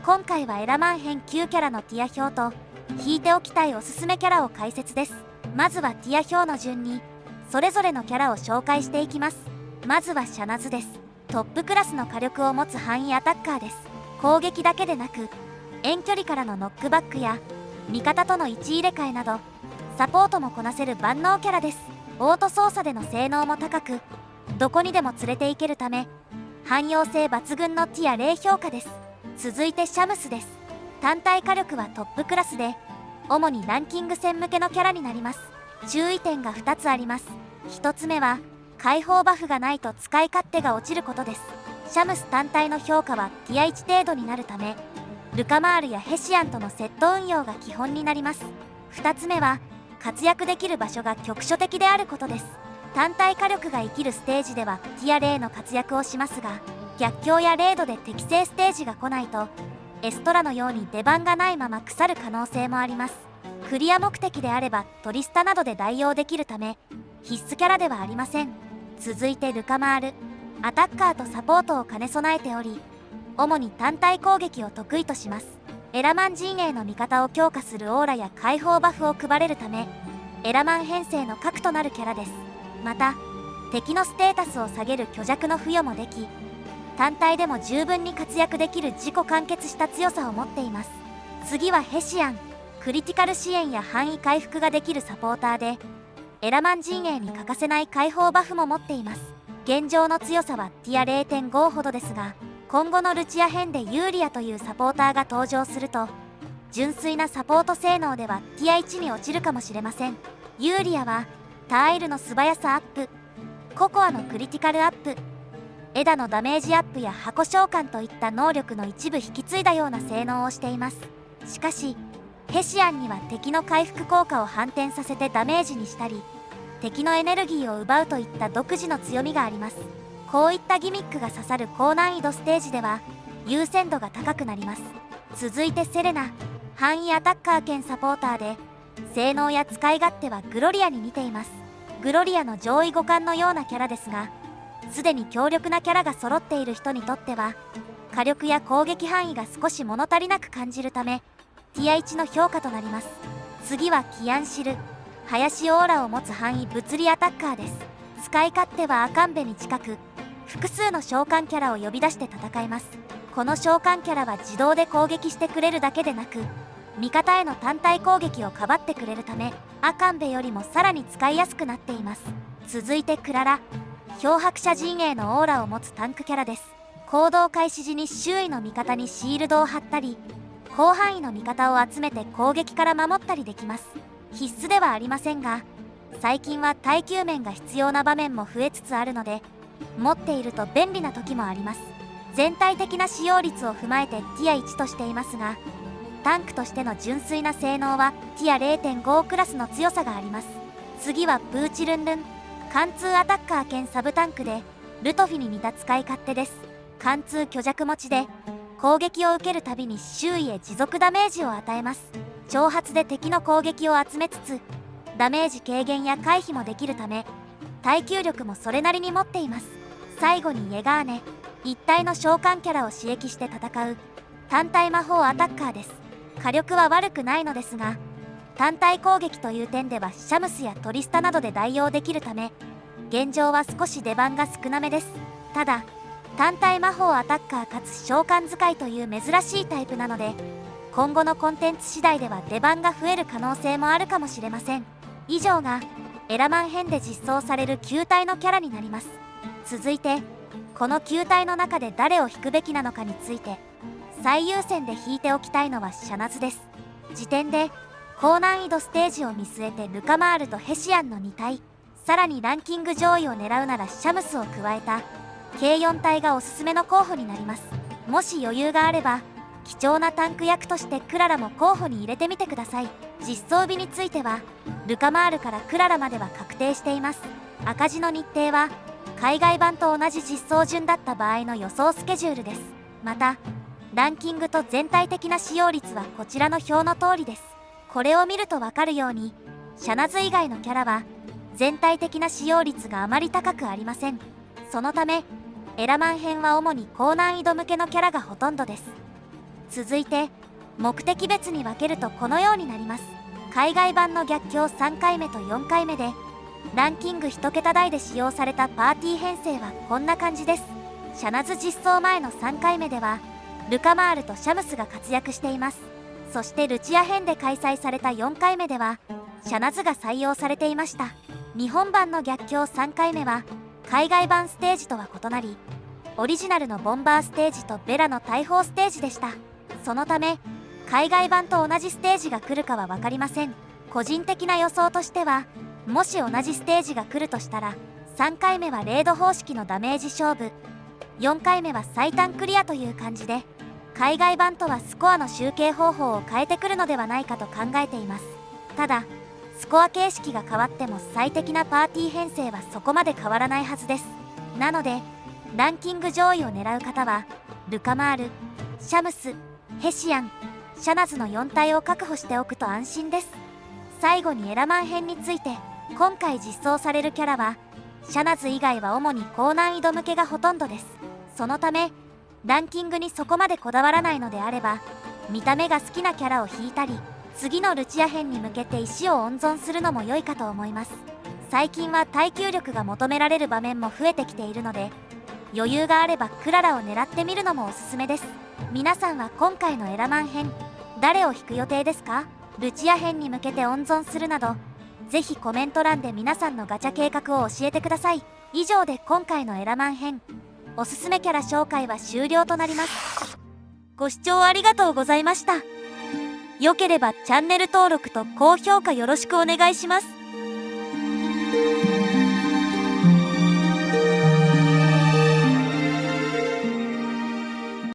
今回はエラマン編9キャラのティア表と引いておきたいおすすめキャラを解説です。まずはティア表の順にそれぞれのキャラを紹介していきます。まずはシャナズです。トップクラスの火力を持つ範囲アタッカーです。攻撃だけでなく遠距離からのノックバックや味方との位置入れ替えなどサポートもこなせる万能キャラです。オート操作での性能も高くどこにでも連れて行けるため汎用性抜群のティア0評価です。続いてシャムスです。単体火力はトップクラスで主にランキング戦向けのキャラになります。注意点が2つあります。1つ目は解放バフがないと使い勝手が落ちることです。シャムス単体の評価はティア1程度になるためルカマールやヘシアンとのセット運用が基本になります。2つ目は活躍できる場所が局所的であることです。単体火力が生きるステージではティア0の活躍をしますが逆境やレードで適正ステージが来ないとエストラのように出番がないまま腐る可能性もあります。クリア目的であればトリスタなどで代用できるため必須キャラではありません。続いてルカマール、アタッカーとサポートを兼ね備えており主に単体攻撃を得意とします。エラマン陣営の味方を強化するオーラや解放バフを配れるためエラマン編成の核となるキャラです。また敵のステータスを下げる虚弱の付与もでき単体でも十分に活躍できる自己完結した強さを持っています。次はヘシアン、クリティカル支援や範囲回復ができるサポーターでエラマン陣営に欠かせない解放バフも持っています。現状の強さはティア 0.5 ほどですが今後のルチア編でユーリアというサポーターが登場すると純粋なサポート性能ではティア1に落ちるかもしれません。ユーリアはターイルの素早さアップ、ココアのクリティカルアップ、エダのダメージアップや箱召喚といった能力の一部引き継いだような性能をしています。しかしヘシアンには敵の回復効果を反転させてダメージにしたり敵のエネルギーを奪うといった独自の強みがあります。こういったギミックが刺さる高難易度ステージでは優先度が高くなります。続いてセレナ、範囲アタッカー兼サポーターで性能や使い勝手はグロリアに似ています。グロリアの上位互換のようなキャラですがすでに強力なキャラが揃っている人にとっては火力や攻撃範囲が少し物足りなく感じるためティア1の評価となります。次はキアンシル、林オーラを持つ範囲物理アタッカーです。使い勝手はアカンベに近く複数の召喚キャラを呼び出して戦います。この召喚キャラは自動で攻撃してくれるだけでなく味方への単体攻撃をかばってくれるためアカンベよりもさらに使いやすくなっています。続いてクララ、漂白者陣営のオーラを持つタンクキャラです。行動開始時に周囲の味方にシールドを貼ったり広範囲の味方を集めて攻撃から守ったりできます。必須ではありませんが最近は耐久面が必要な場面も増えつつあるので持っていると便利な時もあります。全体的な使用率を踏まえてティア1としていますがタンクとしての純粋な性能はティア 0.5 クラスの強さがあります。次はプーチルンルン、貫通アタッカー兼サブタンクでルトフィに似た使い勝手です。貫通虚弱持ちで攻撃を受けるたびに周囲へ持続ダメージを与えます。挑発で敵の攻撃を集めつつダメージ軽減や回避もできるため耐久力もそれなりに持っています。最後にイェガーネ、一体の召喚キャラを刺激して戦う単体魔法アタッカーです。火力は悪くないのですが単体攻撃という点ではシャムスやトリスタなどで代用できるため現状は少し出番が少なめです。ただ単体魔法アタッカーかつ召喚使いという珍しいタイプなので今後のコンテンツ次第では出番が増える可能性もあるかもしれません。以上がエラマン編で実装される9体のキャラになります。続いてこの9体の中で誰を引くべきなのかについて最優先で引いておきたいのはシャナズです。時点で高難易度ステージを見据えてルカマールとヘシアンの2体、さらにランキング上位を狙うならシャムスを加えた計4体がおすすめの候補になります。もし余裕があれば貴重なタンク役としてクララも候補に入れてみてください。実装日についてはルカマールからクララまでは確定しています。赤字の日程は海外版と同じ実装順だった場合の予想スケジュールです。またランキングと全体的な使用率はこちらの表の通りです。これを見るとわかるようにシャナズ以外のキャラは全体的な使用率があまり高くありません。そのためエラマン編は主に高難易度向けのキャラがほとんどです。続いて目的別に分けるとこのようになります。海外版の逆境3回目と4回目でランキング1桁台で使用されたパーティー編成はこんな感じです。シャナズ実装前の3回目ではルカマールとシャムスが活躍しています。そしてルチア編で開催された4回目ではシャナズが採用されていました。日本版の逆境3回目は海外版ステージとは異なり、オリジナルのボンバーステージとベラの大砲ステージでした。そのため海外版と同じステージが来るかは分かりません。個人的な予想としては、もし同じステージが来るとしたら3回目はレード方式のダメージ勝負、4回目は最短クリアという感じで、海外版とはスコアの集計方法を変えてくるのではないかと考えています。ただスコア形式が変わっても最適なパーティー編成はそこまで変わらないはずです。なのでランキング上位を狙う方はルカマール、シャムス、ヘシアン、シャナズの4体を確保しておくと安心です。最後にエラマン編について、今回実装されるキャラはシャナズ以外は主に高難易度向けがほとんどです。そのためランキングにそこまでこだわらないのであれば、見た目が好きなキャラを引いたり、次のルチア編に向けて石を温存するのも良いかと思います。最近は耐久力が求められる場面も増えてきているので、余裕があればクララを狙ってみるのもおすすめです。皆さんは今回のエラマン編、誰を引く予定ですか？ルチア編に向けて温存するなど、ぜひコメント欄で皆さんのガチャ計画を教えてください。以上で今回のエラマン編、おすすめキャラ紹介は終了となります。ご視聴ありがとうございました。良ければチャンネル登録と高評価よろしくお願いします。